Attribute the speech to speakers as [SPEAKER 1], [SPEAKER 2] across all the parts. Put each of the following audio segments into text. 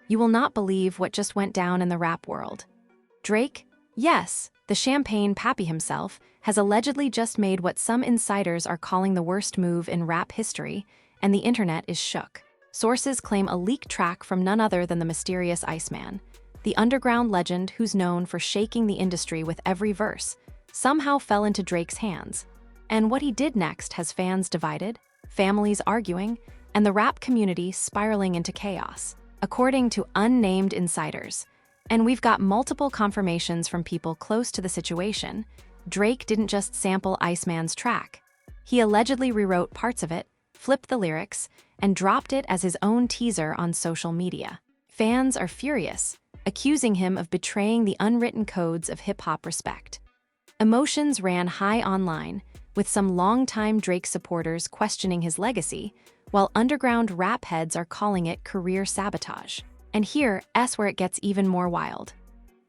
[SPEAKER 1] You will not believe what just went down in the rap world. Drake? Yes, the champagne pappy himself has allegedly just made what some insiders are calling the worst move in rap history, and the internet is shook. Sources claim a leaked track from none other than the mysterious Iceman, the underground legend who's known for shaking the industry with every verse, somehow fell into Drake's hands. And what he did next has fans divided, families arguing, and the rap community spiraling into chaos, according to unnamed insiders. And we've got multiple confirmations from people close to the situation. Drake didn't just sample Iceman's track. He allegedly rewrote parts of it, flipped the lyrics, and dropped it as his own teaser on social media. Fans are furious, accusing him of betraying the unwritten codes of hip-hop respect. Emotions ran high online, with some longtime Drake supporters questioning his legacy, while underground rap heads are calling it career sabotage. And here's where it gets even more wild.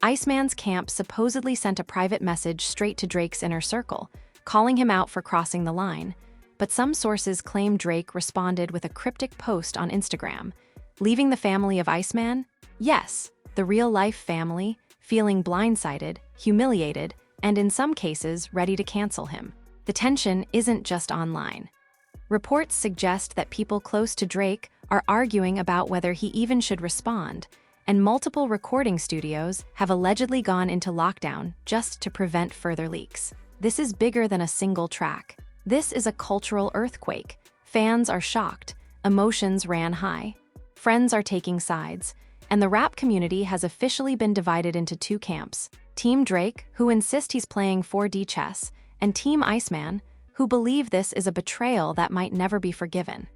[SPEAKER 1] Iceman's camp supposedly sent a private message straight to Drake's inner circle, calling him out for crossing the line, but some sources claim Drake responded with a cryptic post on Instagram, leaving the family of Iceman, yes, the real-life family, feeling blindsided, humiliated, and in some cases ready to cancel him. The tension isn't just online. Reports suggest that people close to Drake are arguing about whether he even should respond, and multiple recording studios have allegedly gone into lockdown just to prevent further leaks. This is bigger than a single track. This is a cultural earthquake. Fans are shocked, emotions ran high, friends are taking sides, and the rap community has officially been divided into two camps. Team Drake, who insist he's playing 4D chess, and Team Iceman, who believe this is a betrayal that might never be forgiven.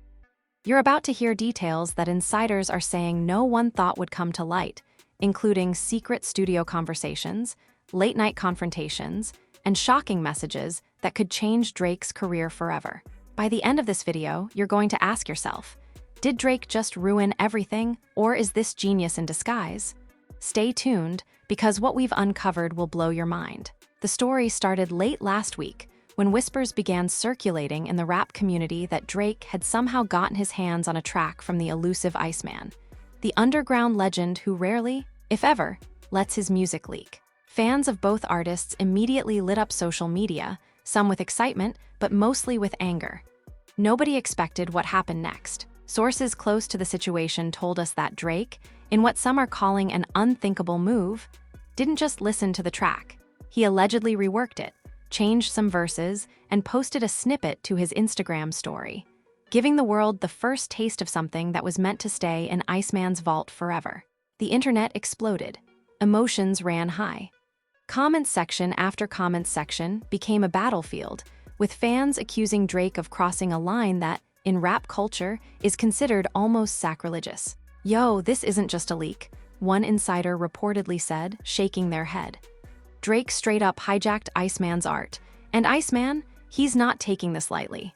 [SPEAKER 1] You're about to hear details that insiders are saying no one thought would come to light, including secret studio conversations, late-night confrontations, and shocking messages that could change Drake's career forever. By the end of this video, you're going to ask yourself, did Drake just ruin everything, or is this genius in disguise? Stay tuned, because what we've uncovered will blow your mind. The story started late last week, when whispers began circulating in the rap community that Drake had somehow gotten his hands on a track from the elusive Iceman, the underground legend who rarely, if ever, lets his music leak. Fans of both artists immediately lit up social media, some with excitement, but mostly with anger. Nobody expected what happened next. Sources close to the situation told us that Drake, in what some are calling an unthinkable move, didn't just listen to the track. He allegedly reworked it, changed some verses, and posted a snippet to his Instagram story, giving the world the first taste of something that was meant to stay in Iceman's vault forever. The internet exploded. Emotions ran high. Comment section after comment section became a battlefield, with fans accusing Drake of crossing a line that, in rap culture, is considered almost sacrilegious. "Yo, this isn't just a leak," one insider reportedly said, shaking their head. Drake straight up hijacked Iceman's art, and Iceman, he's not taking this lightly.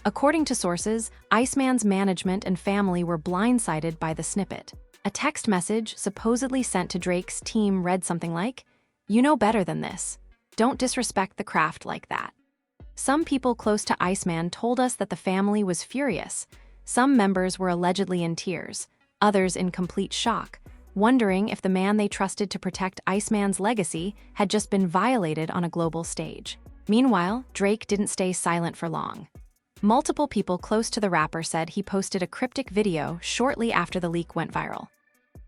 [SPEAKER 1] According to sources, Iceman's management and family were blindsided by the snippet. A text message supposedly sent to Drake's team read something like, "You know better than this. Don't disrespect the craft like that." Some people close to Iceman told us that the family was furious. Some members were allegedly in tears, others in complete shock, wondering if the man they trusted to protect Iceman's legacy had just been violated on a global stage. Meanwhile, Drake didn't stay silent for long. Multiple people close to the rapper said he posted a cryptic video shortly after the leak went viral.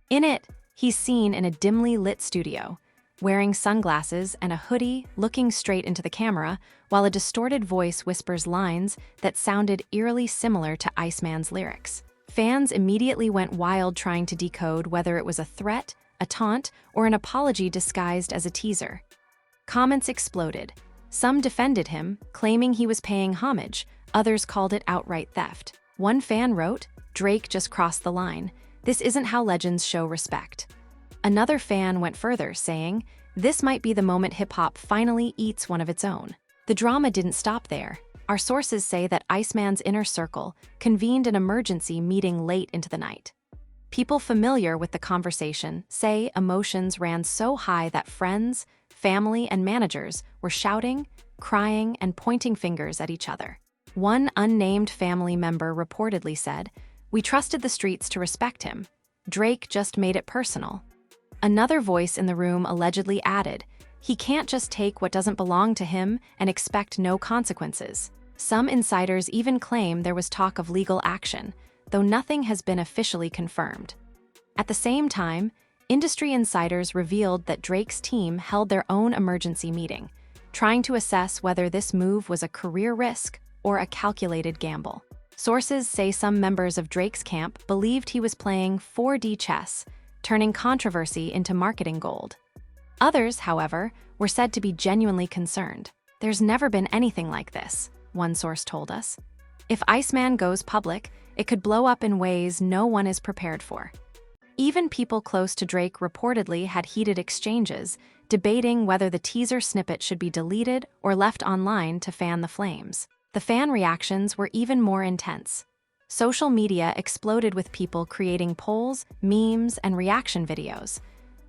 [SPEAKER 1] In it, he's seen in a dimly lit studio, wearing sunglasses and a hoodie, looking straight into the camera, while a distorted voice whispers lines that sounded eerily similar to Iceman's lyrics. Fans immediately went wild trying to decode whether it was a threat, a taunt, or an apology disguised as a teaser. Comments exploded. Some defended him, claiming he was paying homage. Others called it outright theft. One fan wrote, "Drake just crossed the line. This isn't how legends show respect." Another fan went further, saying, "This might be the moment hip-hop finally eats one of its own." The drama didn't stop there. Our sources say that Iceman's inner circle convened an emergency meeting late into the night. People familiar with the conversation say emotions ran so high that friends, family, and managers were shouting, crying, and pointing fingers at each other. One unnamed family member reportedly said, "We trusted the streets to respect him, Drake just made it personal. Another voice in the room allegedly added, he can't just take what doesn't belong to him and expect no consequences. Some insiders even claim there was talk of legal action, though nothing has been officially confirmed. At the same time, industry insiders revealed that Drake's team held their own emergency meeting, trying to assess whether this move was a career risk or a calculated gamble. Sources say some members of Drake's camp believed he was playing 4D chess, turning controversy into marketing gold. Others, however, were said to be genuinely concerned. There's never been anything like this, one source told us. If Iceman goes public, it could blow up in ways no one is prepared for. Even people close to Drake reportedly had heated exchanges, debating whether the teaser snippet should be deleted or left online to fan the flames. The fan reactions were even more intense. Social media exploded with people creating polls, memes, and reaction videos.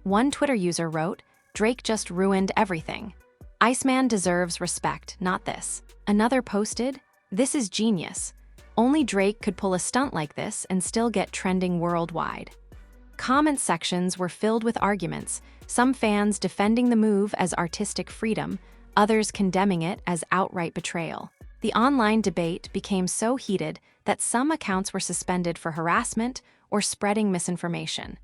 [SPEAKER 1] One Twitter user wrote, "Drake just ruined everything. Iceman deserves respect, not this." Another posted, "This is genius. Only Drake could pull a stunt like this and still get trending worldwide." Comment sections were filled with arguments, some fans defending the move as artistic freedom, others condemning it as outright betrayal. The online debate became so heated that some accounts were suspended for harassment or spreading misinformation,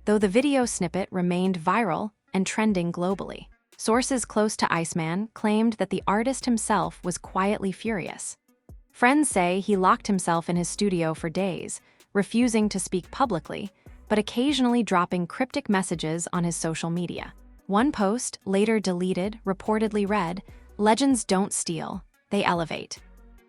[SPEAKER 1] though the video snippet remained viral and trending globally. Sources close to Iceman claimed that the artist himself was quietly furious. Friends say he locked himself in his studio for days, refusing to speak publicly, but occasionally dropping cryptic messages on his social media. One post, later deleted, reportedly read, "Legends don't steal, they elevate."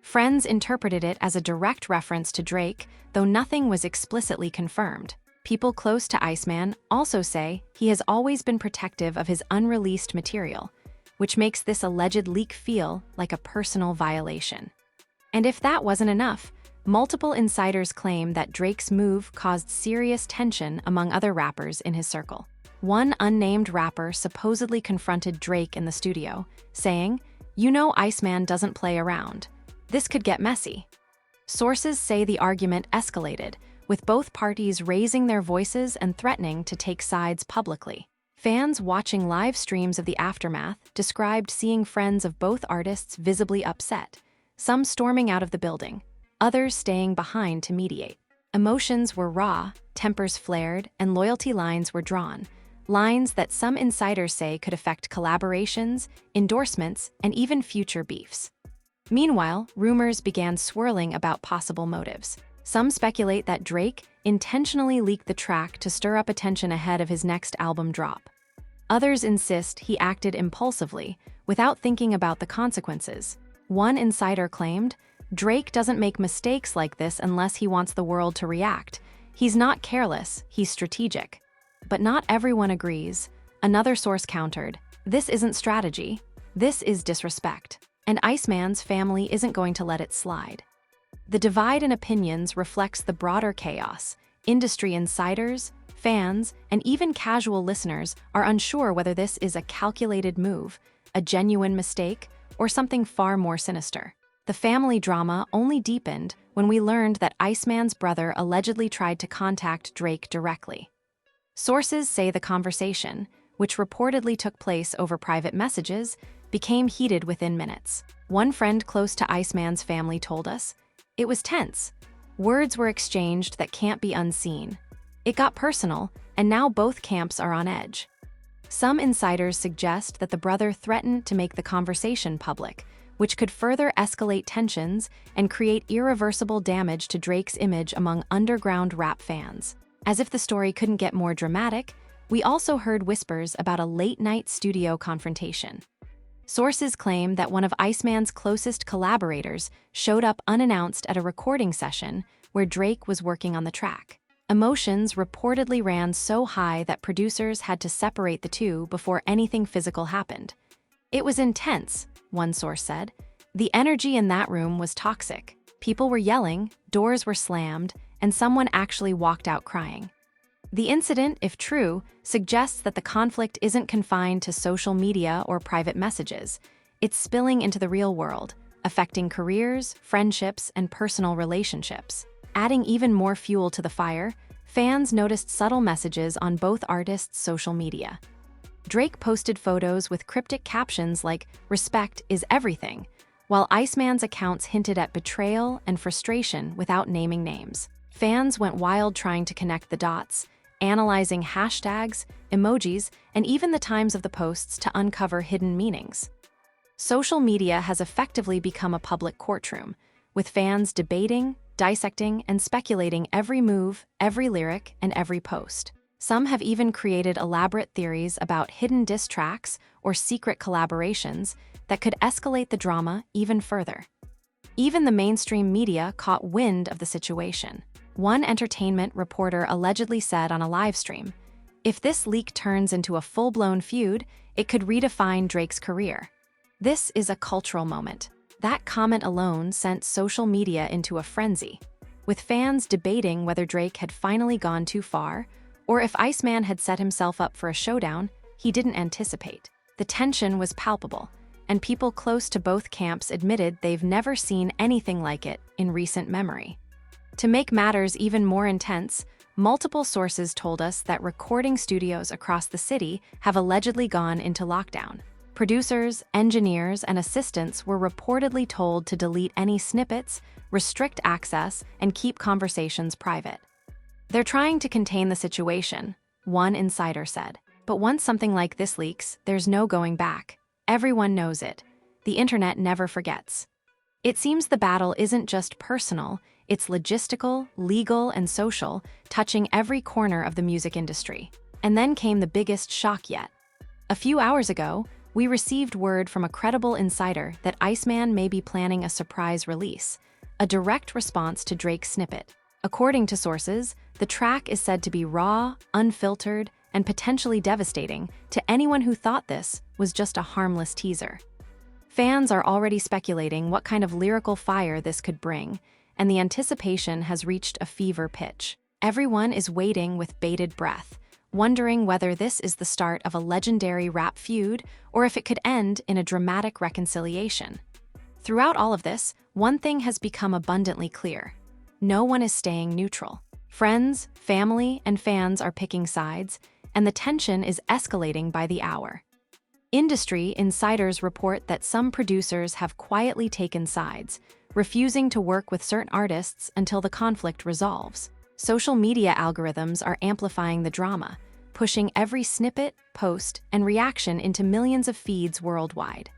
[SPEAKER 1] Friends interpreted it as a direct reference to Drake, though nothing was explicitly confirmed. People close to Iceman also say he has always been protective of his unreleased material, which makes this alleged leak feel like a personal violation. And if that wasn't enough, multiple insiders claim that Drake's move caused serious tension among other rappers in his circle. One unnamed rapper supposedly confronted Drake in the studio, saying, "You know Iceman doesn't play around. This could get messy." Sources say the argument escalated, with both parties raising their voices and threatening to take sides publicly. Fans watching live streams of the aftermath described seeing friends of both artists visibly upset, some storming out of the building, others staying behind to mediate. Emotions were raw, tempers flared, and loyalty lines were drawn, lines that some insiders say could affect collaborations, endorsements, and even future beefs. Meanwhile, rumors began swirling about possible motives. Some speculate that Drake intentionally leaked the track to stir up attention ahead of his next album drop. Others insist he acted impulsively, without thinking about the consequences. One insider claimed, "Drake doesn't make mistakes like this unless he wants the world to react. He's not careless, he's strategic." But not everyone agrees. Another source countered, "This isn't strategy, this is disrespect." And Iceman's family isn't going to let it slide. The divide in opinions reflects the broader chaos. Industry insiders, fans, and even casual listeners are unsure whether this is a calculated move, a genuine mistake, or something far more sinister. The family drama only deepened when we learned that Iceman's brother allegedly tried to contact Drake directly. Sources say the conversation, which reportedly took place over private messages, became heated within minutes. One friend close to Iceman's family told us, "It was tense. Words were exchanged that can't be unseen. It got personal, and now both camps are on edge." Some insiders suggest that the brother threatened to make the conversation public, which could further escalate tensions and create irreversible damage to Drake's image among underground rap fans. As if the story couldn't get more dramatic, we also heard whispers about a late-night studio confrontation. Sources claim that one of Iceman's closest collaborators showed up unannounced at a recording session where Drake was working on the track. Emotions reportedly ran so high that producers had to separate the two before anything physical happened. "It was intense," one source said. "The energy in that room was toxic. People were yelling, doors were slammed, and someone actually walked out crying." The incident, if true, suggests that the conflict isn't confined to social media or private messages. It's spilling into the real world, affecting careers, friendships, and personal relationships. Adding even more fuel to the fire, fans noticed subtle messages on both artists' social media. Drake posted photos with cryptic captions like, "Respect is everything," while Iceman's accounts hinted at betrayal and frustration without naming names. Fans went wild trying to connect the dots, analyzing hashtags, emojis, and even the times of the posts to uncover hidden meanings. Social media has effectively become a public courtroom, with fans debating, dissecting, and speculating every move, every lyric, and every post. Some have even created elaborate theories about hidden diss tracks or secret collaborations that could escalate the drama even further. Even the mainstream media caught wind of the situation. One entertainment reporter allegedly said on a livestream, "If this leak turns into a full-blown feud, it could redefine Drake's career." This is a cultural moment. That comment alone sent social media into a frenzy, with fans debating whether Drake had finally gone too far or if Iceman had set himself up for a showdown he didn't anticipate. The tension was palpable, and people close to both camps admitted they've never seen anything like it in recent memory. To make matters even more intense, multiple sources told us that recording studios across the city have allegedly gone into lockdown. Producers, engineers, and assistants were reportedly told to delete any snippets, restrict access, and keep conversations private. "They're trying to contain the situation," one insider said. "But once something like this leaks, there's no going back. Everyone knows it. The internet never forgets." It seems the battle isn't just personal, it's logistical, legal, and social, touching every corner of the music industry. And then came the biggest shock yet. A few hours ago, we received word from a credible insider that Iceman may be planning a surprise release, a direct response to Drake's snippet. According to sources, the track is said to be raw, unfiltered, and potentially devastating to anyone who thought this was just a harmless teaser. Fans are already speculating what kind of lyrical fire this could bring, and the anticipation has reached a fever pitch. Everyone is waiting with bated breath, wondering whether this is the start of a legendary rap feud or if it could end in a dramatic reconciliation. Throughout all of this, one thing has become abundantly clear. No one is staying neutral. Friends, family, and fans are picking sides, and the tension is escalating by the hour. Industry insiders report that some producers have quietly taken sides, refusing to work with certain artists until the conflict resolves. Social media algorithms are amplifying the drama, pushing every snippet, post, and reaction into millions of feeds worldwide.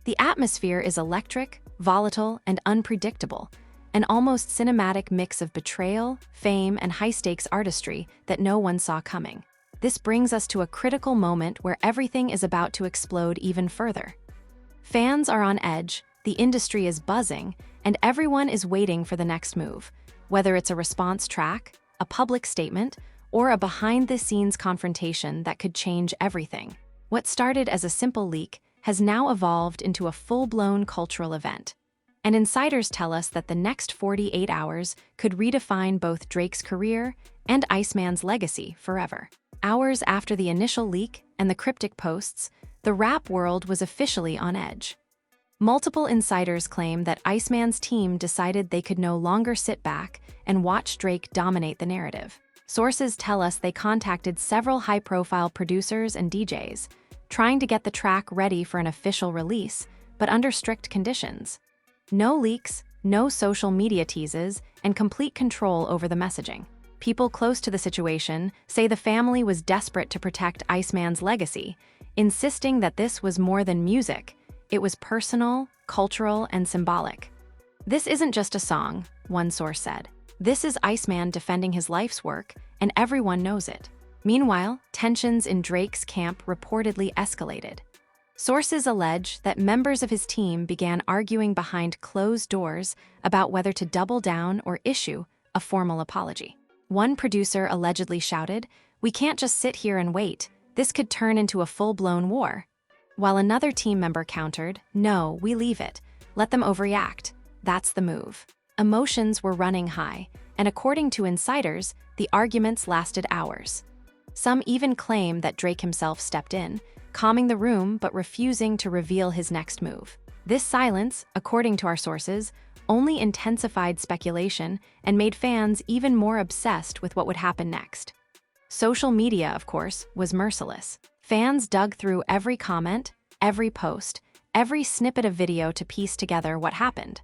[SPEAKER 1] The atmosphere is electric, volatile, and unpredictable, an almost cinematic mix of betrayal, fame, and high-stakes artistry that no one saw coming. This brings us to a critical moment where everything is about to explode even further. Fans are on edge, the industry is buzzing, and everyone is waiting for the next move, whether it's a response track, a public statement, or a behind-the-scenes confrontation that could change everything. What started as a simple leak has now evolved into a full-blown cultural event. And insiders tell us that the next 48 hours could redefine both Drake's career and Iceman's legacy forever. Hours after the initial leak and the cryptic posts, the rap world was officially on edge. Multiple insiders claim that Iceman's team decided they could no longer sit back and watch Drake dominate the narrative. Sources tell us they contacted several high-profile producers and DJs, trying to get the track ready for an official release, but under strict conditions. No leaks, no social media teases, and complete control over the messaging. People close to the situation say the family was desperate to protect Iceman's legacy, insisting that this was more than music. It was personal, cultural, and symbolic. "This isn't just a song," one source said. "This is Iceman defending his life's work, and everyone knows it." Meanwhile, tensions in Drake's camp reportedly escalated. Sources allege that members of his team began arguing behind closed doors about whether to double down or issue a formal apology. One producer allegedly shouted, "We can't just sit here and wait. This could turn into a full-blown war." While another team member countered, "No, we leave it. Let them overreact. That's the move." Emotions were running high, and according to insiders, the arguments lasted hours. Some even claim that Drake himself stepped in, calming the room but refusing to reveal his next move. This silence, according to our sources, only intensified speculation and made fans even more obsessed with what would happen next. Social media, of course, was merciless. Fans dug through every comment, every post, every snippet of video to piece together what happened.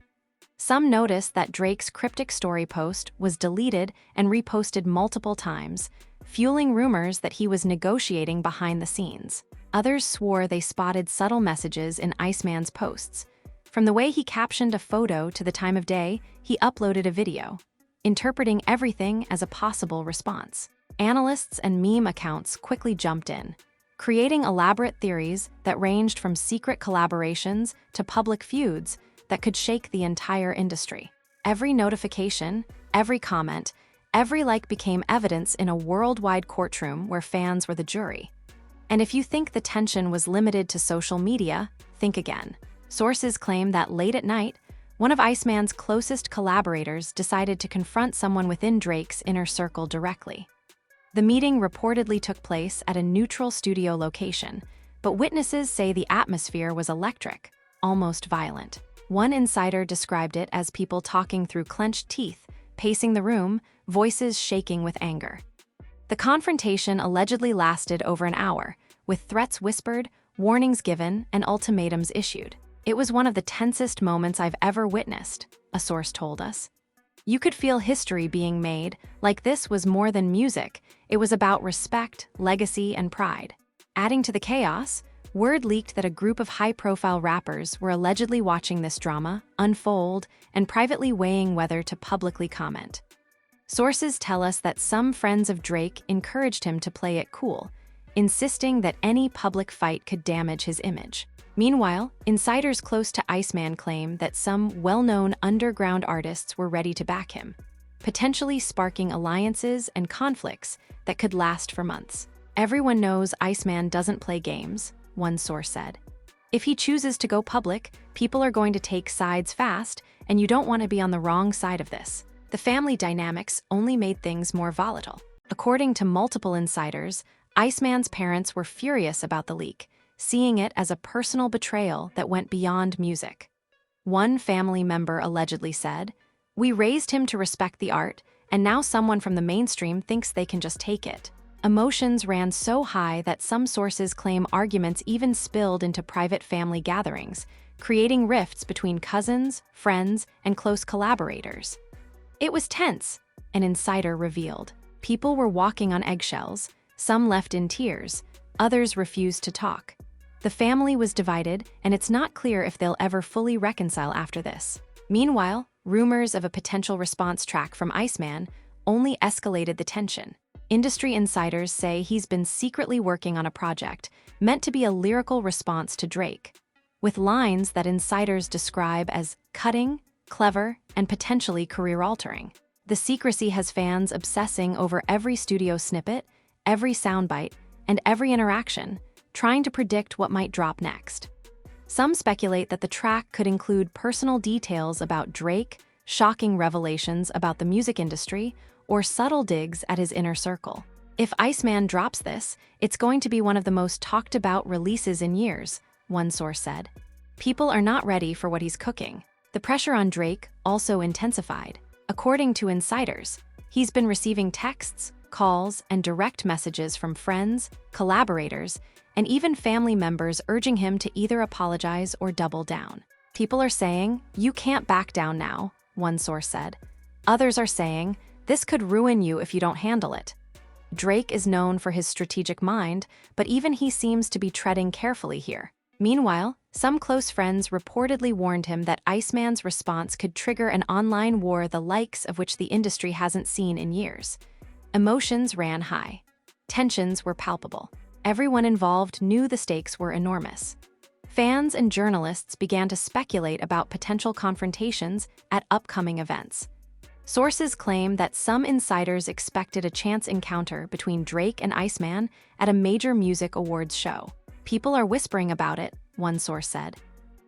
[SPEAKER 1] Some noticed that Drake's cryptic story post was deleted and reposted multiple times, fueling rumors that he was negotiating behind the scenes. Others swore they spotted subtle messages in Iceman's posts. From the way he captioned a photo to the time of day, he uploaded a video, interpreting everything as a possible response. Analysts and meme accounts quickly jumped in, creating elaborate theories that ranged from secret collaborations to public feuds that could shake the entire industry. Every notification, every comment, every like became evidence in a worldwide courtroom where fans were the jury. And if you think the tension was limited to social media, think again. Sources claim that late at night, one of Iceman's closest collaborators decided to confront someone within Drake's inner circle directly. The meeting reportedly took place at a neutral studio location, but witnesses say the atmosphere was electric, almost violent. One insider described it as people talking through clenched teeth, pacing the room, voices shaking with anger. The confrontation allegedly lasted over an hour, with threats whispered, warnings given, and ultimatums issued. It was one of the tensest moments I've ever witnessed, a source told us. You could feel history being made, like this was more than music, it was about respect, legacy, and pride. Adding to the chaos, word leaked that a group of high-profile rappers were allegedly watching this drama unfold and privately weighing whether to publicly comment. Sources tell us that some friends of Drake encouraged him to play it cool, insisting that any public fight could damage his image. Meanwhile, insiders close to Iceman claim that some well-known underground artists were ready to back him, potentially sparking alliances and conflicts that could last for months. Everyone knows Iceman doesn't play games, one source said. If he chooses to go public, people are going to take sides fast, and you don't want to be on the wrong side of this. The family dynamics only made things more volatile. According to multiple insiders, Iceman's parents were furious about the leak, seeing it as a personal betrayal that went beyond music. One family member allegedly said, "We raised him to respect the art, and now someone from the mainstream thinks they can just take it." Emotions ran so high that some sources claim arguments even spilled into private family gatherings, creating rifts between cousins, friends, and close collaborators. It was tense, an insider revealed. People were walking on eggshells, some left in tears, others refused to talk. The family was divided, and it's not clear if they'll ever fully reconcile after this. Meanwhile, rumors of a potential response track from Iceman only escalated the tension. Industry insiders say he's been secretly working on a project meant to be a lyrical response to Drake, with lines that insiders describe as cutting, clever, and potentially career-altering. The secrecy has fans obsessing over every studio snippet, every soundbite, and every interaction, trying to predict what might drop next. Some speculate that the track could include personal details about Drake, shocking revelations about the music industry, or subtle digs at his inner circle. If Iceman drops this, it's going to be one of the most talked about releases in years, one source said. People are not ready for what he's cooking. The pressure on Drake also intensified. According to insiders, he's been receiving texts, calls, and direct messages from friends, collaborators, and even family members urging him to either apologize or double down. People are saying, "You can't back down now," one source said. Others are saying, "This could ruin you if you don't handle it." Drake is known for his strategic mind, but even he seems to be treading carefully here. Meanwhile, some close friends reportedly warned him that Iceman's response could trigger an online war the likes of which the industry hasn't seen in years. Emotions ran high. Tensions were palpable. Everyone involved knew the stakes were enormous. Fans and journalists began to speculate about potential confrontations at upcoming events. Sources claim that some insiders expected a chance encounter between Drake and Iceman at a major music awards show. People are whispering about it, one source said.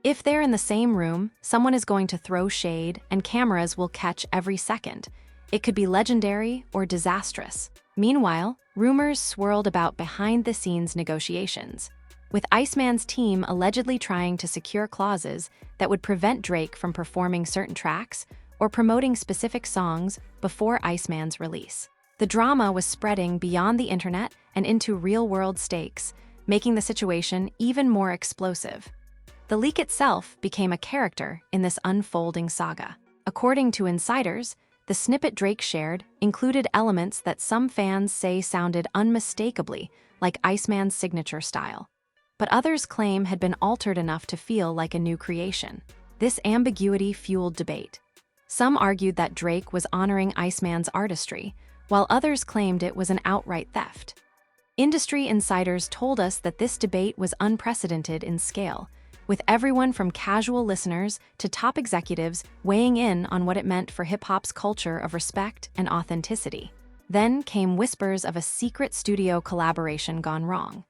[SPEAKER 1] If they're in the same room, someone is going to throw shade and cameras will catch every second. It could be legendary or disastrous. Meanwhile, rumors swirled about behind-the-scenes negotiations, with Iceman's team allegedly trying to secure clauses that would prevent Drake from performing certain tracks or promoting specific songs before Iceman's release. The drama was spreading beyond the internet and into real-world stakes, making the situation even more explosive. The leak itself became a character in this unfolding saga. According to insiders, the snippet Drake shared included elements that some fans say sounded unmistakably like Iceman's signature style, but others claim had been altered enough to feel like a new creation. This ambiguity fueled debate. Some argued that Drake was honoring Iceman's artistry, while others claimed it was an outright theft. Industry insiders told us that this debate was unprecedented in scale, with everyone from casual listeners to top executives weighing in on what it meant for hip-hop's culture of respect and authenticity. Then came whispers of a secret studio collaboration gone wrong.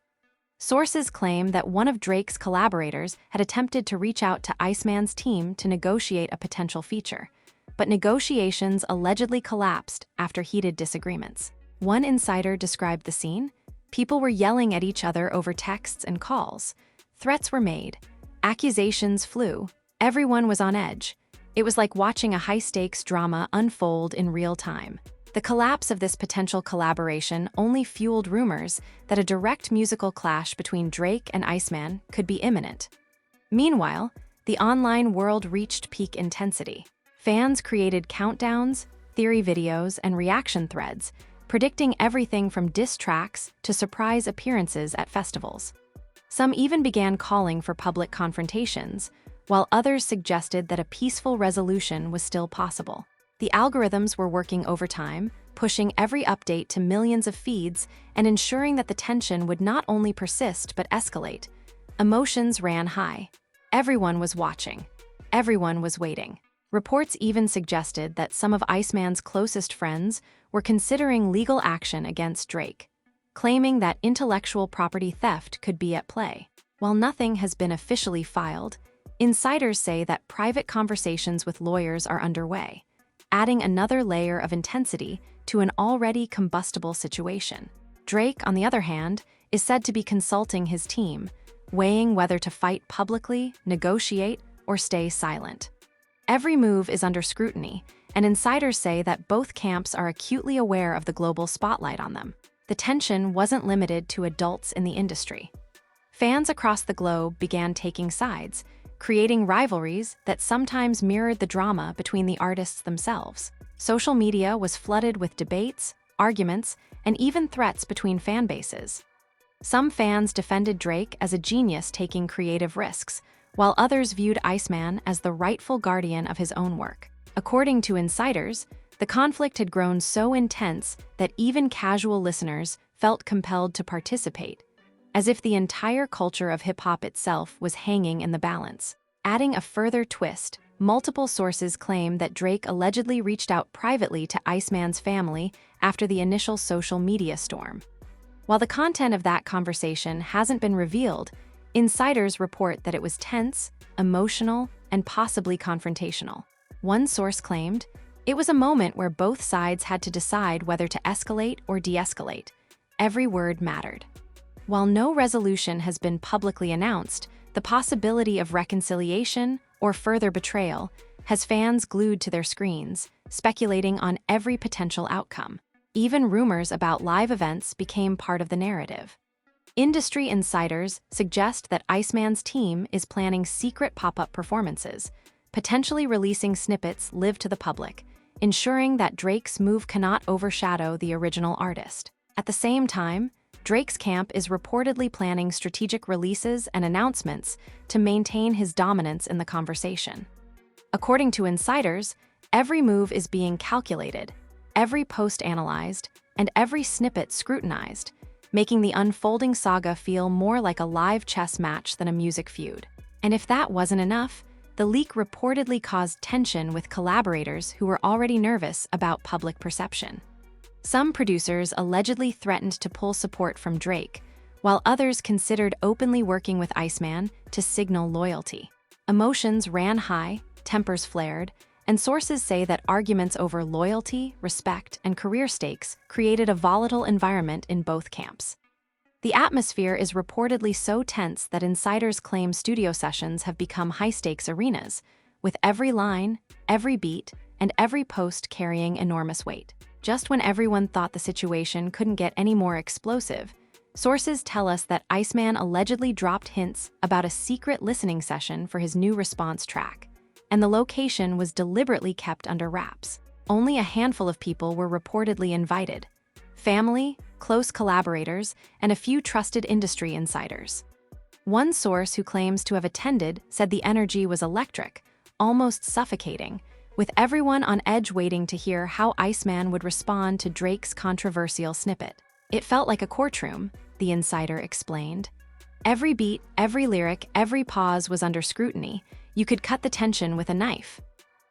[SPEAKER 1] Sources claim that one of Drake's collaborators had attempted to reach out to Iceman's team to negotiate a potential feature, but negotiations allegedly collapsed after heated disagreements. One insider described the scene. People were yelling at each other over texts and calls. Threats were made. Accusations flew. Everyone was on edge. It was like watching a high-stakes drama unfold in real time. The collapse of this potential collaboration only fueled rumors that a direct musical clash between Drake and Iceman could be imminent. Meanwhile, the online world reached peak intensity. Fans created countdowns, theory videos, and reaction threads, predicting everything from diss tracks to surprise appearances at festivals. Some even began calling for public confrontations, while others suggested that a peaceful resolution was still possible. The algorithms were working overtime, pushing every update to millions of feeds and ensuring that the tension would not only persist but escalate. Emotions ran high. Everyone was watching. Everyone was waiting. Reports even suggested that some of Iceman's closest friends were considering legal action against Drake, claiming that intellectual property theft could be at play. While nothing has been officially filed, insiders say that private conversations with lawyers are underway, adding another layer of intensity to an already combustible situation. Drake, on the other hand, is said to be consulting his team, weighing whether to fight publicly, negotiate, or stay silent. Every move is under scrutiny, and insiders say that both camps are acutely aware of the global spotlight on them. The tension wasn't limited to adults in the industry. Fans across the globe began taking sides, creating rivalries that sometimes mirrored the drama between the artists themselves. Social media was flooded with debates, arguments, and even threats between fan bases. Some fans defended Drake as a genius taking creative risks, while others viewed Iceman as the rightful guardian of his own work. According to insiders, the conflict had grown so intense that even casual listeners felt compelled to participate, as if the entire culture of hip-hop itself was hanging in the balance. Adding a further twist, multiple sources claim that Drake allegedly reached out privately to Iceman's family after the initial social media storm. While the content of that conversation hasn't been revealed, insiders report that it was tense, emotional, and possibly confrontational. One source claimed, "It was a moment where both sides had to decide whether to escalate or de-escalate. Every word mattered." While no resolution has been publicly announced, the possibility of reconciliation or further betrayal has fans glued to their screens, speculating on every potential outcome. Even rumors about live events became part of the narrative. Industry insiders suggest that Iceman's team is planning secret pop-up performances, potentially releasing snippets live to the public, ensuring that Drake's move cannot overshadow the original artist. At the same time, Drake's camp is reportedly planning strategic releases and announcements to maintain his dominance in the conversation. According to insiders, every move is being calculated, every post analyzed, and every snippet scrutinized, making the unfolding saga feel more like a live chess match than a music feud. And if that wasn't enough, the leak reportedly caused tension with collaborators who were already nervous about public perception. Some producers allegedly threatened to pull support from Drake, while others considered openly working with Iceman to signal loyalty. Emotions ran high, tempers flared, and sources say that arguments over loyalty, respect, and career stakes created a volatile environment in both camps. The atmosphere is reportedly so tense that insiders claim studio sessions have become high-stakes arenas, with every line, every beat, and every post carrying enormous weight. Just when everyone thought the situation couldn't get any more explosive, sources tell us that Iceman allegedly dropped hints about a secret listening session for his new response track, and the location was deliberately kept under wraps. Only a handful of people were reportedly invited: family, close collaborators, and a few trusted industry insiders. One source who claims to have attended said the energy was electric, almost suffocating, with everyone on edge waiting to hear how Iceman would respond to Drake's controversial snippet. "It felt like a courtroom," the insider explained. "Every beat, every lyric, every pause was under scrutiny. You could cut the tension with a knife."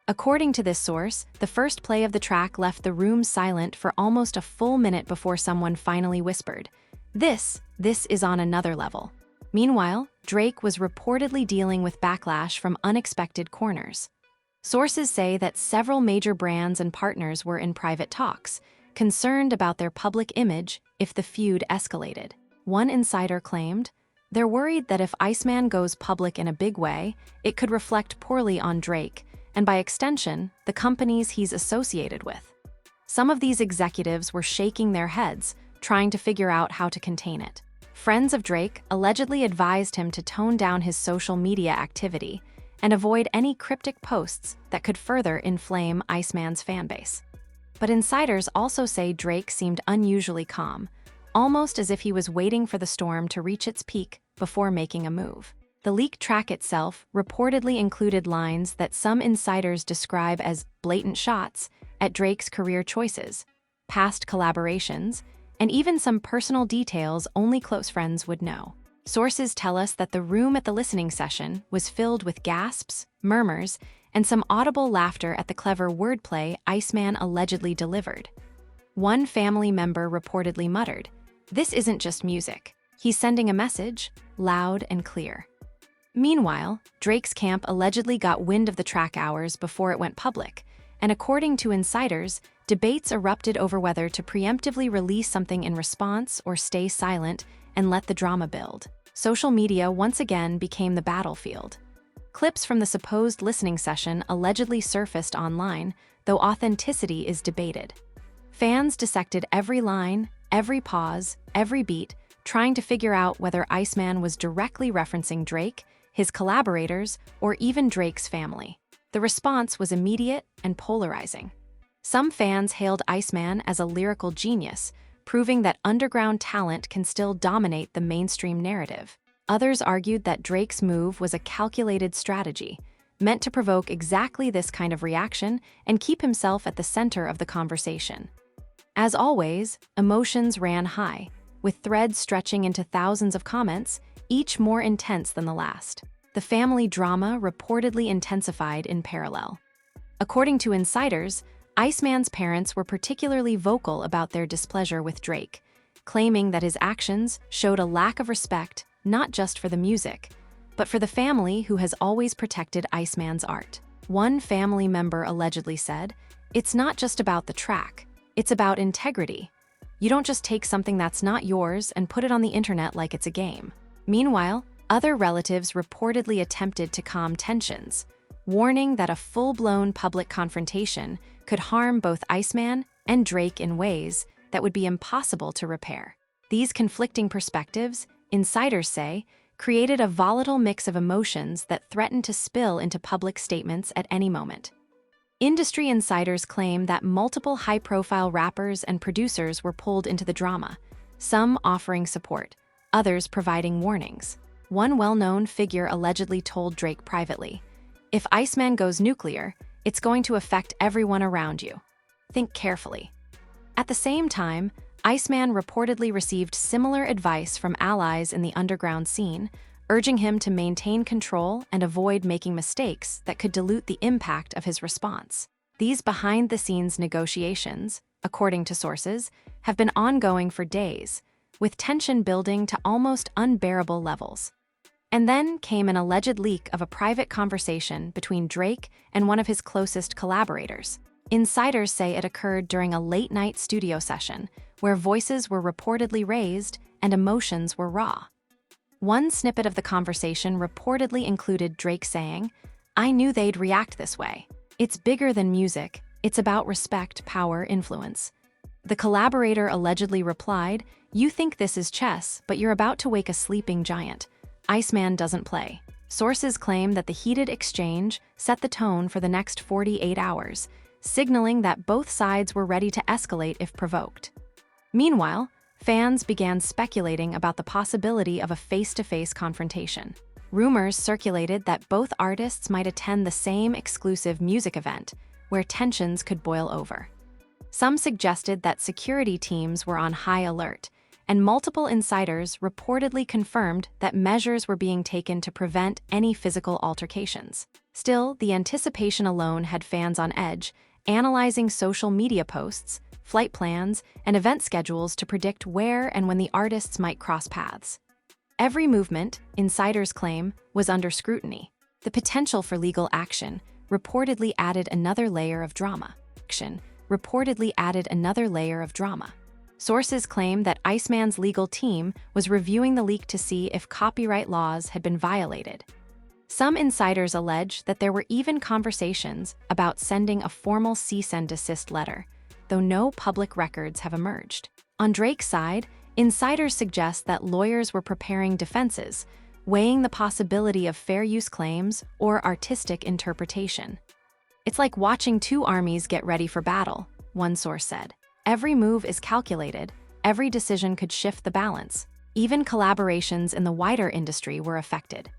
[SPEAKER 1] According to this source, the first play of the track left the room silent for almost a full minute before someone finally whispered, This is on another level." Meanwhile, Drake was reportedly dealing with backlash from unexpected corners. Sources say that several major brands and partners were in private talks, concerned about their public image if the feud escalated. One insider claimed, "They're worried that if Iceman goes public in a big way, it could reflect poorly on Drake, and by extension, the companies he's associated with." Some of these executives were shaking their heads, trying to figure out how to contain it. Friends of Drake allegedly advised him to tone down his social media activity and avoid any cryptic posts that could further inflame Iceman's fanbase. But insiders also say Drake seemed unusually calm, almost as if he was waiting for the storm to reach its peak before making a move. The leaked track itself reportedly included lines that some insiders describe as blatant shots at Drake's career choices, past collaborations, and even some personal details only close friends would know. Sources tell us that the room at the listening session was filled with gasps, murmurs, and some audible laughter at the clever wordplay Iceman allegedly delivered. One family member reportedly muttered, "This isn't just music. He's sending a message, loud and clear." Meanwhile, Drake's camp allegedly got wind of the track hours before it went public, and according to insiders, debates erupted over whether to preemptively release something in response or stay silent and let the drama build. Social media once again became the battlefield. Clips from the supposed listening session allegedly surfaced online, though authenticity is debated. Fans dissected every line, every pause, every beat, trying to figure out whether Iceman was directly referencing Drake, his collaborators, or even Drake's family. The response was immediate and polarizing. Some fans hailed Iceman as a lyrical genius, proving that underground talent can still dominate the mainstream narrative. Others argued that Drake's move was a calculated strategy, meant to provoke exactly this kind of reaction and keep himself at the center of the conversation. As always, emotions ran high, with threads stretching into thousands of comments, each more intense than the last. The family drama reportedly intensified in parallel. According to insiders, Iceman's parents were particularly vocal about their displeasure with Drake, claiming that his actions showed a lack of respect not just for the music, but for the family who has always protected Iceman's art. One family member allegedly said, "It's not just about the track, it's about integrity. You don't just take something that's not yours and put it on the internet like it's a game." Meanwhile, other relatives reportedly attempted to calm tensions, warning that a full-blown public confrontation could harm both Iceman and Drake in ways that would be impossible to repair. These conflicting perspectives, insiders say, created a volatile mix of emotions that threatened to spill into public statements at any moment. Industry insiders claim that multiple high-profile rappers and producers were pulled into the drama, some offering support, others providing warnings. One well-known figure allegedly told Drake privately, "If Iceman goes nuclear, it's going to affect everyone around you. Think carefully." At the same time, Iceman reportedly received similar advice from allies in the underground scene, urging him to maintain control and avoid making mistakes that could dilute the impact of his response. These behind-the-scenes negotiations, according to sources, have been ongoing for days, with tension building to almost unbearable levels. And then came an alleged leak of a private conversation between Drake and one of his closest collaborators. Insiders say it occurred during a late-night studio session, where voices were reportedly raised and emotions were raw. One snippet of the conversation reportedly included Drake saying, "I knew they'd react this way. It's bigger than music, it's about respect, power, influence." The collaborator allegedly replied, "You think this is chess, but you're about to wake a sleeping giant. Iceman doesn't play." Sources claim that the heated exchange set the tone for the next 48 hours, signaling that both sides were ready to escalate if provoked. Meanwhile, fans began speculating about the possibility of a face-to-face confrontation. Rumors circulated that both artists might attend the same exclusive music event, where tensions could boil over. Some suggested that security teams were on high alert, and multiple insiders reportedly confirmed that measures were being taken to prevent any physical altercations. Still, the anticipation alone had fans on edge, analyzing social media posts, flight plans, and event schedules to predict where and when the artists might cross paths. Every movement, insiders claim, was under scrutiny. The potential for legal action reportedly added another layer of drama. Sources claim that Iceman's legal team was reviewing the leak to see if copyright laws had been violated. Some insiders allege that there were even conversations about sending a formal cease and desist letter, though no public records have emerged. On Drake's side, insiders suggest that lawyers were preparing defenses, weighing the possibility of fair use claims or artistic interpretation. "It's like watching two armies get ready for battle," one source said. "Every move is calculated, every decision could shift the balance." Even collaborations in the wider industry were affected.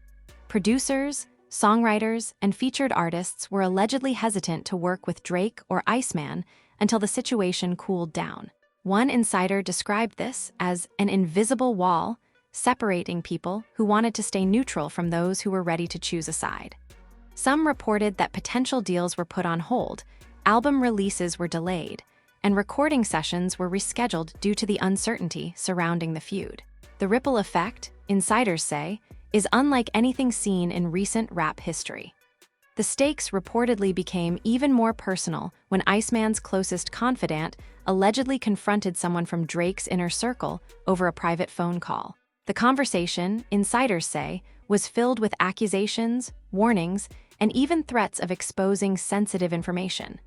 [SPEAKER 1] Producers, songwriters, and featured artists were allegedly hesitant to work with Drake or Iceman until the situation cooled down. One insider described this as an invisible wall separating people who wanted to stay neutral from those who were ready to choose a side. Some reported that potential deals were put on hold, album releases were delayed, and recording sessions were rescheduled due to the uncertainty surrounding the feud. The ripple effect, insiders say, is unlike anything seen in recent rap history. The stakes reportedly became even more personal when Iceman's closest confidant allegedly confronted someone from Drake's inner circle over a private phone call. The conversation, insiders say, was filled with accusations, warnings, and even threats of exposing sensitive information.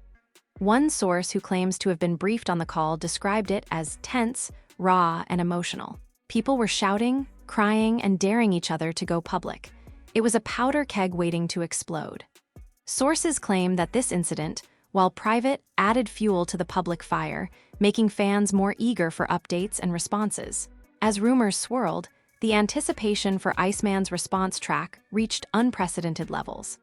[SPEAKER 1] One source who claims to have been briefed on the call described it as tense, raw, and emotional. People were shouting, crying, and daring each other to go public. It was a powder keg waiting to explode. Sources claim that this incident, while private, added fuel to the public fire, making fans more eager for updates and responses. As rumors swirled, the anticipation for Iceman's response track reached unprecedented levels.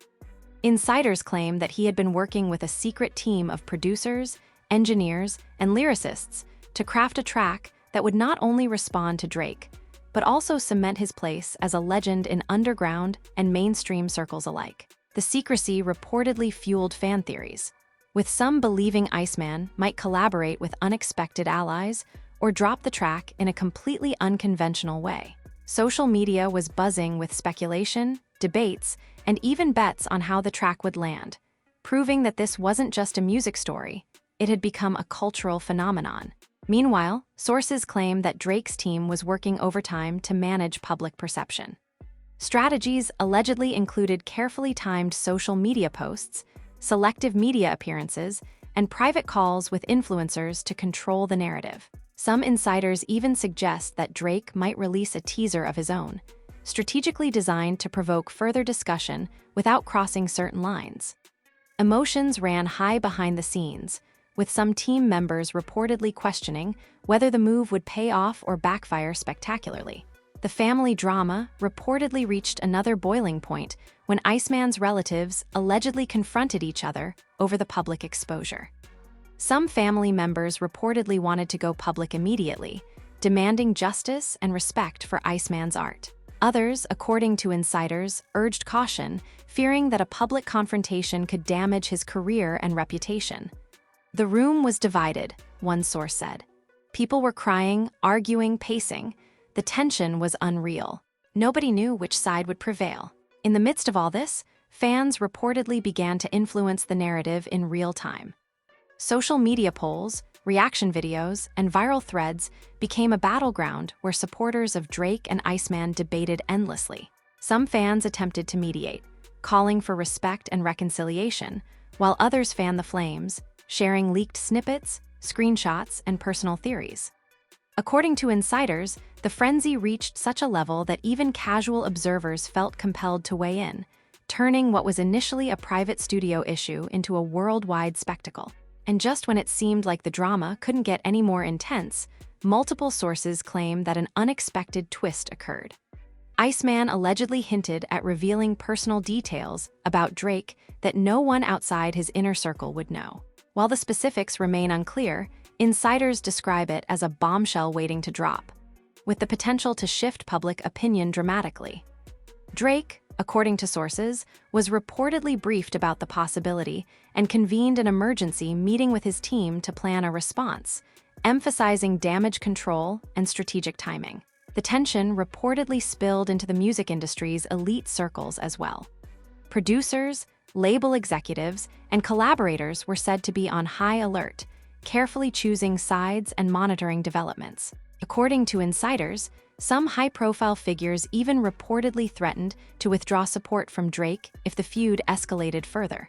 [SPEAKER 1] Insiders claim that he had been working with a secret team of producers, engineers, and lyricists to craft a track that would not only respond to Drake, but also cement his place as a legend in underground and mainstream circles alike. The secrecy reportedly fueled fan theories, with some believing Iceman might collaborate with unexpected allies or drop the track in a completely unconventional way. Social media was buzzing with speculation, debates, and even bets on how the track would land, proving that this wasn't just a music story, it had become a cultural phenomenon. Meanwhile, sources claim that Drake's team was working overtime to manage public perception. Strategies allegedly included carefully timed social media posts, selective media appearances, and private calls with influencers to control the narrative. Some insiders even suggest that Drake might release a teaser of his own, strategically designed to provoke further discussion without crossing certain lines. Emotions ran high behind the scenes, with some team members reportedly questioning whether the move would pay off or backfire spectacularly. The family drama reportedly reached another boiling point when Iceman's relatives allegedly confronted each other over the public exposure. Some family members reportedly wanted to go public immediately, demanding justice and respect for Iceman's art. Others, according to insiders, urged caution, fearing that a public confrontation could damage his career and reputation. "The room was divided," one source said. "People were crying, arguing, pacing. The tension was unreal. Nobody knew which side would prevail." In the midst of all this, fans reportedly began to influence the narrative in real time. Social media polls, reaction videos, and viral threads became a battleground where supporters of Drake and Iceman debated endlessly. Some fans attempted to mediate, calling for respect and reconciliation, while others fanned the flames, sharing leaked snippets, screenshots, and personal theories. According to insiders, the frenzy reached such a level that even casual observers felt compelled to weigh in, turning what was initially a private studio issue into a worldwide spectacle. And just when it seemed like the drama couldn't get any more intense, multiple sources claim that an unexpected twist occurred. Iceman allegedly hinted at revealing personal details about Drake that no one outside his inner circle would know. While the specifics remain unclear, insiders describe it as a bombshell waiting to drop, with the potential to shift public opinion dramatically. Drake, according to sources, was reportedly briefed about the possibility and convened an emergency meeting with his team to plan a response, emphasizing damage control and strategic timing. The tension reportedly spilled into the music industry's elite circles as well. Producers, label executives, and collaborators were said to be on high alert, carefully choosing sides and monitoring developments. According to insiders, some high-profile figures even reportedly threatened to withdraw support from Drake if the feud escalated further,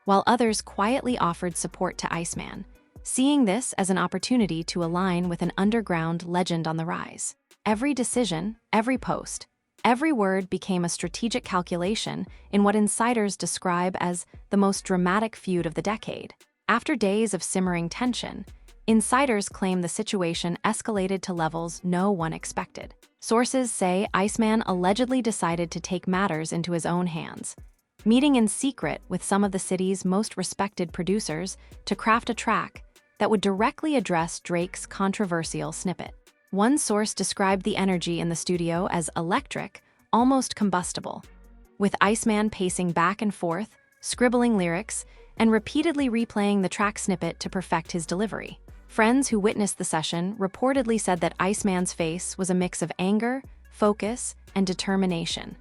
[SPEAKER 1] while others quietly offered support to Iceman, seeing this as an opportunity to align with an underground legend on the rise. Every decision, every post, every word became a strategic calculation in what insiders describe as the most dramatic feud of the decade. After days of simmering tension, insiders claim the situation escalated to levels no one expected. Sources say Iceman allegedly decided to take matters into his own hands, meeting in secret with some of the city's most respected producers to craft a track that would directly address Drake's controversial snippet. One source described the energy in the studio as electric, almost combustible, with Iceman pacing back and forth, scribbling lyrics, and repeatedly replaying the track snippet to perfect his delivery. Friends who witnessed the session reportedly said that Iceman's face was a mix of anger, focus, and determination.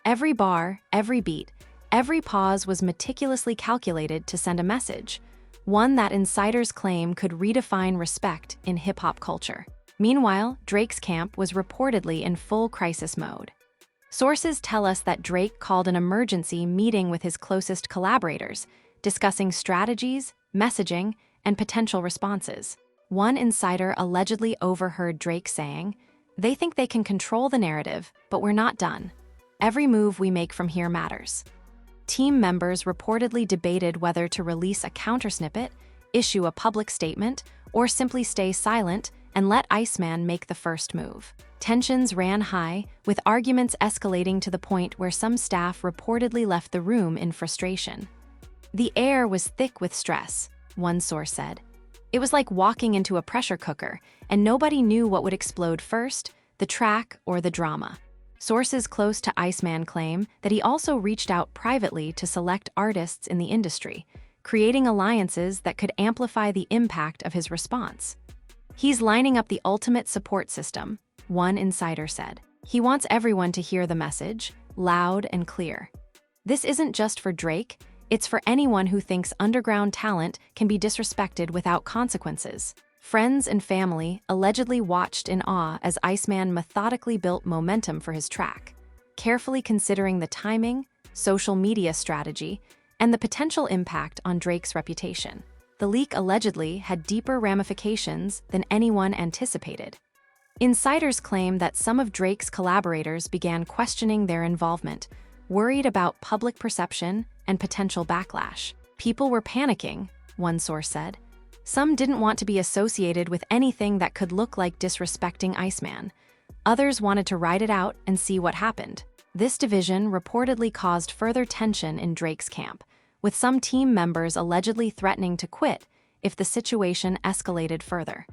[SPEAKER 1] Every bar, every beat, every pause was meticulously calculated to send a message, one that insiders claim could redefine respect in hip-hop culture. Meanwhile, Drake's camp was reportedly in full crisis mode. Sources tell us that Drake called an emergency meeting with his closest collaborators, discussing strategies, messaging, and potential responses. One insider allegedly overheard Drake saying, "They think they can control the narrative, but we're not done. Every move we make from here matters." Team members reportedly debated whether to release a counter-snippet, issue a public statement, or simply stay silent and let Iceman make the first move. Tensions ran high, with arguments escalating to the point where some staff reportedly left the room in frustration. The air was thick with stress, one source said. It was like walking into a pressure cooker, and nobody knew what would explode first, the track or the drama. Sources close to Iceman claim that he also reached out privately to select artists in the industry, creating alliances that could amplify the impact of his response. "He's lining up the ultimate support system," one insider said. "He wants everyone to hear the message, loud and clear. This isn't just for Drake, it's for anyone who thinks underground talent can be disrespected without consequences." Friends and family allegedly watched in awe as Iceman methodically built momentum for his track, carefully considering the timing, social media strategy, and the potential impact on Drake's reputation. The leak allegedly had deeper ramifications than anyone anticipated. Insiders claim that some of Drake's collaborators began questioning their involvement, worried about public perception and potential backlash. "People were panicking," one source said. "Some didn't want to be associated with anything that could look like disrespecting Iceman. Others wanted to ride it out and see what happened." This division reportedly caused further tension in Drake's camp, with some team members allegedly threatening to quit if the situation escalated further.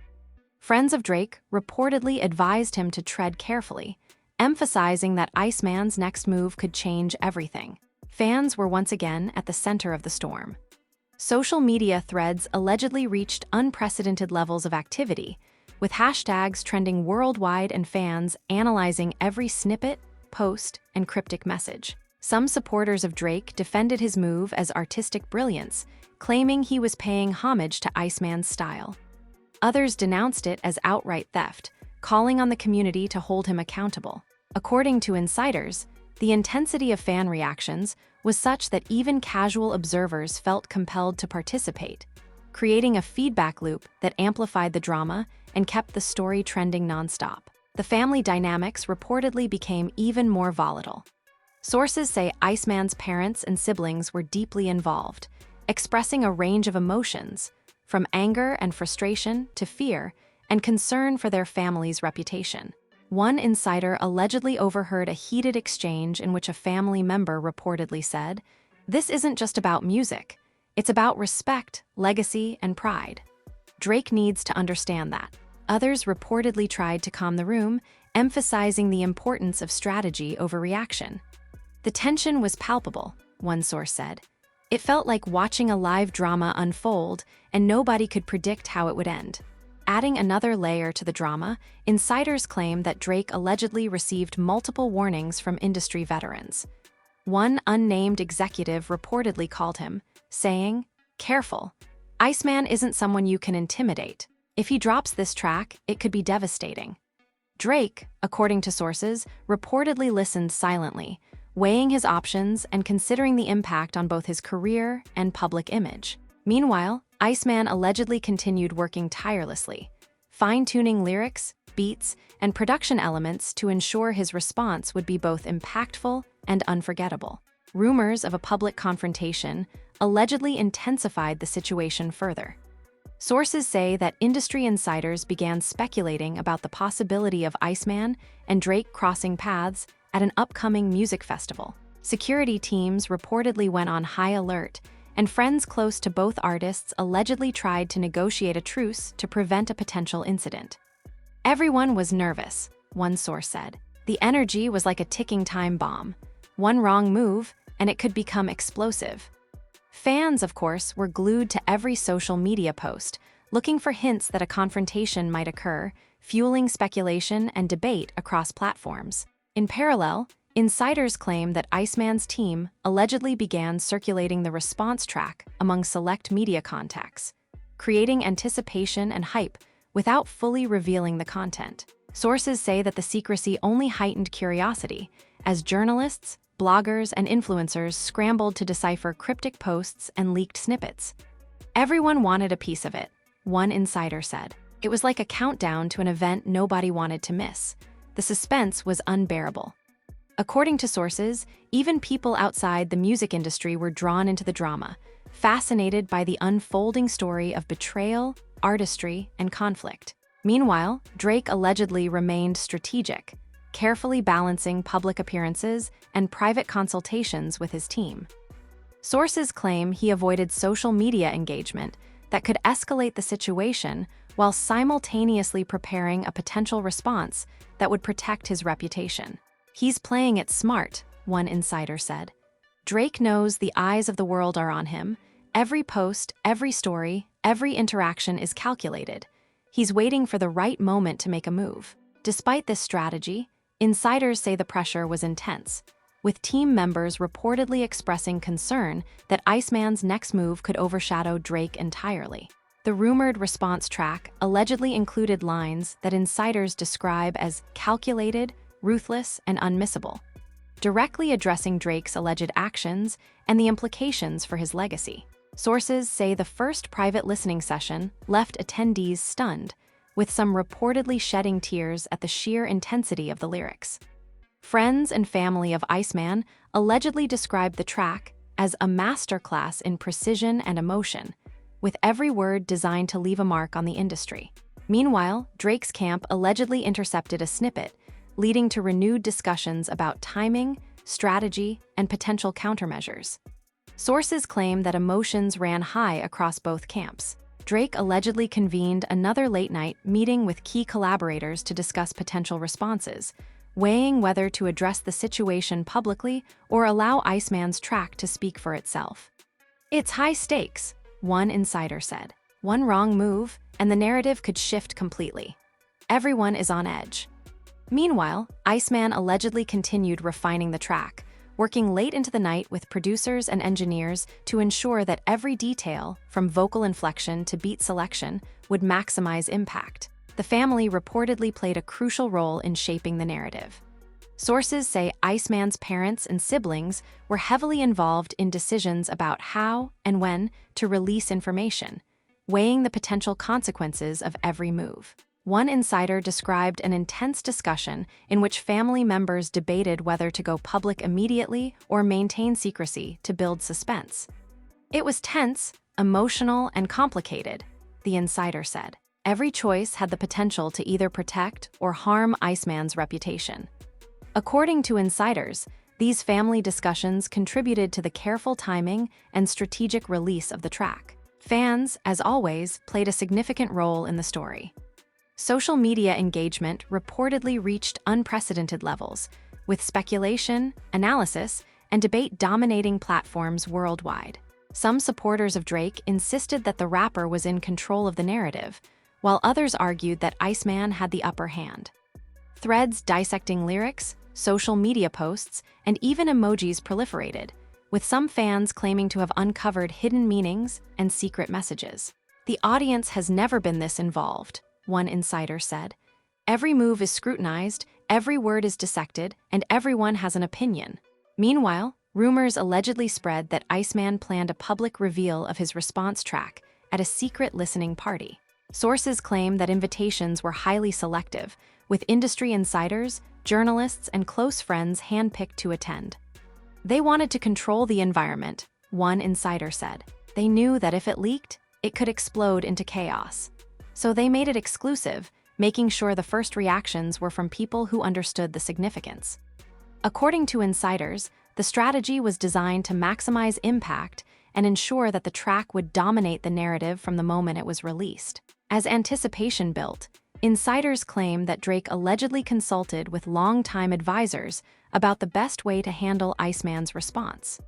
[SPEAKER 1] Friends of Drake reportedly advised him to tread carefully, emphasizing that Iceman's next move could change everything. Fans were once again at the center of the storm. Social media threads allegedly reached unprecedented levels of activity, with hashtags trending worldwide and fans analyzing every snippet, post, and cryptic message. Some supporters of Drake defended his move as artistic brilliance, claiming he was paying homage to Iceman's style. Others denounced it as outright theft, calling on the community to hold him accountable. According to insiders, the intensity of fan reactions was such that even casual observers felt compelled to participate, creating a feedback loop that amplified the drama and kept the story trending nonstop. The family dynamics reportedly became even more volatile. Sources say Iceman's parents and siblings were deeply involved, expressing a range of emotions, from anger and frustration to fear and concern for their family's reputation. One insider allegedly overheard a heated exchange in which a family member reportedly said, "This isn't just about music. It's about respect, legacy, and pride. Drake needs to understand that." Others reportedly tried to calm the room, emphasizing the importance of strategy over reaction. The tension was palpable, one source said. It felt like watching a live drama unfold, and nobody could predict how it would end. Adding another layer to the drama, insiders claim that Drake allegedly received multiple warnings from industry veterans. One unnamed executive reportedly called him, saying, "Careful, Iceman isn't someone you can intimidate. If he drops this track, it could be devastating." Drake, according to sources, reportedly listened silently, weighing his options and considering the impact on both his career and public image. Meanwhile, Iceman allegedly continued working tirelessly, fine-tuning lyrics, beats, and production elements to ensure his response would be both impactful and unforgettable. Rumors of a public confrontation allegedly intensified the situation further. Sources say that industry insiders began speculating about the possibility of Iceman and Drake crossing paths at an upcoming music festival. Security teams reportedly went on high alert, and friends close to both artists allegedly tried to negotiate a truce to prevent a potential incident. Everyone was nervous, one source said. The energy was like a ticking time bomb. One wrong move, and it could become explosive. Fans, of course, were glued to every social media post, looking for hints that a confrontation might occur, fueling speculation and debate across platforms. In parallel, insiders claim that Iceman's team allegedly began circulating the response track among select media contacts, creating anticipation and hype without fully revealing the content. Sources say that the secrecy only heightened curiosity, as journalists, bloggers, and influencers scrambled to decipher cryptic posts and leaked snippets. Everyone wanted a piece of it, one insider said. It was like a countdown to an event nobody wanted to miss. The suspense was unbearable. According to sources, even people outside the music industry were drawn into the drama, fascinated by the unfolding story of betrayal, artistry, and conflict. Meanwhile, Drake allegedly remained strategic, carefully balancing public appearances and private consultations with his team. Sources claim he avoided social media engagement that could escalate the situation while simultaneously preparing a potential response that would protect his reputation. "He's playing it smart," one insider said. "Drake knows the eyes of the world are on him. Every post, every story, every interaction is calculated. He's waiting for the right moment to make a move." Despite this strategy, insiders say the pressure was intense, with team members reportedly expressing concern that Iceman's next move could overshadow Drake entirely. The rumored response track allegedly included lines that insiders describe as calculated, ruthless, and unmissable, directly addressing Drake's alleged actions and the implications for his legacy. Sources say the first private listening session left attendees stunned, with some reportedly shedding tears at the sheer intensity of the lyrics. Friends and family of Iceman allegedly described the track as a masterclass in precision and emotion, with every word designed to leave a mark on the industry. Meanwhile, Drake's camp allegedly intercepted a snippet, leading to renewed discussions about timing, strategy, and potential countermeasures. Sources claim that emotions ran high across both camps. Drake allegedly convened another late-night meeting with key collaborators to discuss potential responses, weighing whether to address the situation publicly or allow Iceman's track to speak for itself. "It's high stakes," one insider said. "One wrong move, and the narrative could shift completely. Everyone is on edge." Meanwhile, Iceman allegedly continued refining the track, working late into the night with producers and engineers to ensure that every detail, from vocal inflection to beat selection, would maximize impact. The family reportedly played a crucial role in shaping the narrative. Sources say Iceman's parents and siblings were heavily involved in decisions about how and when to release information, weighing the potential consequences of every move. One insider described an intense discussion in which family members debated whether to go public immediately or maintain secrecy to build suspense. It was tense, emotional, and complicated, the insider said. Every choice had the potential to either protect or harm Iceman's reputation. According to insiders, these family discussions contributed to the careful timing and strategic release of the track. Fans, as always, played a significant role in the story. Social media engagement reportedly reached unprecedented levels, with speculation, analysis, and debate dominating platforms worldwide. Some supporters of Drake insisted that the rapper was in control of the narrative, while others argued that Iceman had the upper hand. Threads dissecting lyrics, social media posts, and even emojis proliferated, with some fans claiming to have uncovered hidden meanings and secret messages. The audience has never been this involved, one insider said. Every move is scrutinized, every word is dissected, and everyone has an opinion. Meanwhile, rumors allegedly spread that Iceman planned a public reveal of his response track at a secret listening party. Sources claim that invitations were highly selective, with industry insiders, journalists, and close friends handpicked to attend. They wanted to control the environment, one insider said. They knew that if it leaked, it could explode into chaos. So they made it exclusive, making sure the first reactions were from people who understood the significance. According to insiders, the strategy was designed to maximize impact and ensure that the track would dominate the narrative from the moment it was released. As anticipation built, insiders claim that Drake allegedly consulted with longtime advisors about the best way to handle Iceman's response.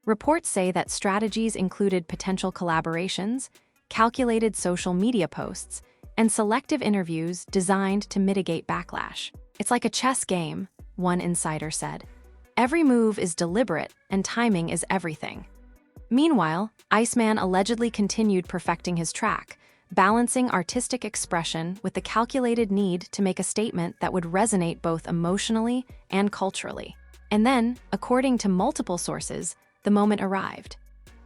[SPEAKER 1] Reports say that strategies included potential collaborations, calculated social media posts, and selective interviews designed to mitigate backlash. It's like a chess game, one insider said. Every move is deliberate, and timing is everything. Meanwhile, Iceman allegedly continued perfecting his track, balancing artistic expression with the calculated need to make a statement that would resonate both emotionally and culturally. And then, according to multiple sources, the moment arrived.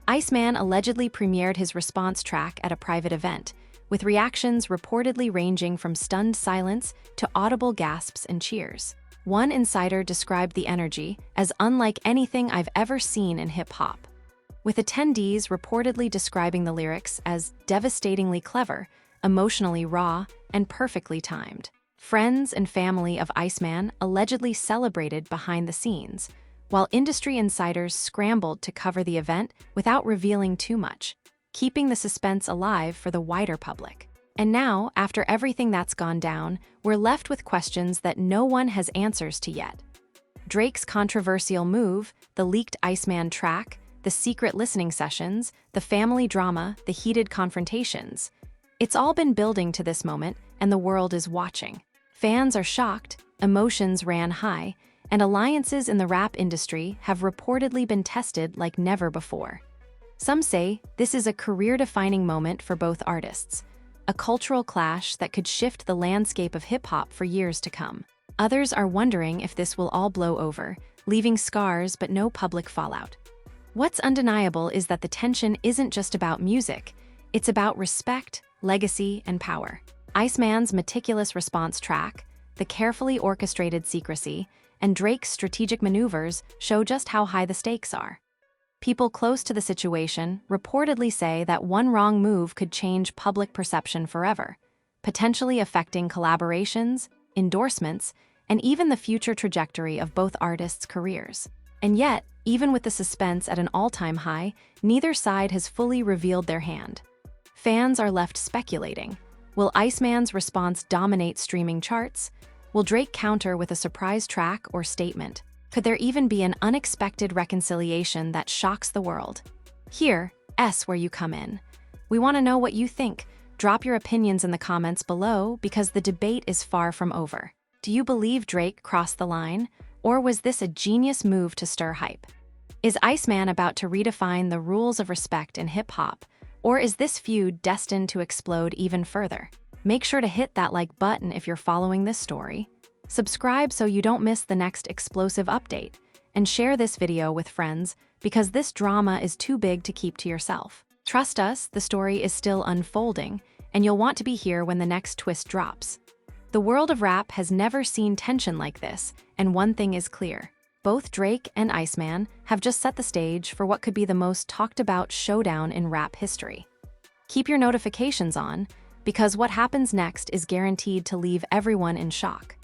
[SPEAKER 1] Iceman allegedly premiered his response track at a private event, with reactions reportedly ranging from stunned silence to audible gasps and cheers. One insider described the energy as unlike anything I've ever seen in hip-hop, with attendees reportedly describing the lyrics as devastatingly clever, emotionally raw, and perfectly timed. Friends and family of Iceman allegedly celebrated behind the scenes, while industry insiders scrambled to cover the event without revealing too much, keeping the suspense alive for the wider public. And now, after everything that's gone down, we're left with questions that no one has answers to yet. Drake's controversial move, the leaked Iceman track, the secret listening sessions, the family drama, the heated confrontations. It's all been building to this moment, and the world is watching. Fans are shocked, emotions ran high, and alliances in the rap industry have reportedly been tested like never before. Some say this is a career-defining moment for both artists, a cultural clash that could shift the landscape of hip-hop for years to come. Others are wondering if this will all blow over, leaving scars but no public fallout. What's undeniable is that the tension isn't just about music, it's about respect, legacy, and power. Iceman's meticulous response track, the carefully orchestrated secrecy, and Drake's strategic maneuvers show just how high the stakes are. People close to the situation reportedly say that one wrong move could change public perception forever, potentially affecting collaborations, endorsements, and even the future trajectory of both artists' careers. And yet, even with the suspense at an all-time high, neither side has fully revealed their hand. Fans are left speculating. Will Iceman's response dominate streaming charts? Will Drake counter with a surprise track or statement? Could there even be an unexpected reconciliation that shocks the world? Here, where you come in. We want to know what you think. Drop your opinions in the comments below because the debate is far from over. Do you believe Drake crossed the line? Or was this a genius move to stir hype? Is Iceman about to redefine the rules of respect in hip-hop? Or is this feud destined to explode even further? Make sure to hit that like button if you're following this story. Subscribe so you don't miss the next explosive update. And share this video with friends because this drama is too big to keep to yourself. Trust us, the story is still unfolding, and you'll want to be here when the next twist drops. The world of rap has never seen tension like this, and one thing is clear. Both Drake and Iceman have just set the stage for what could be the most talked about showdown in rap history. Keep your notifications on, because what happens next is guaranteed to leave everyone in shock.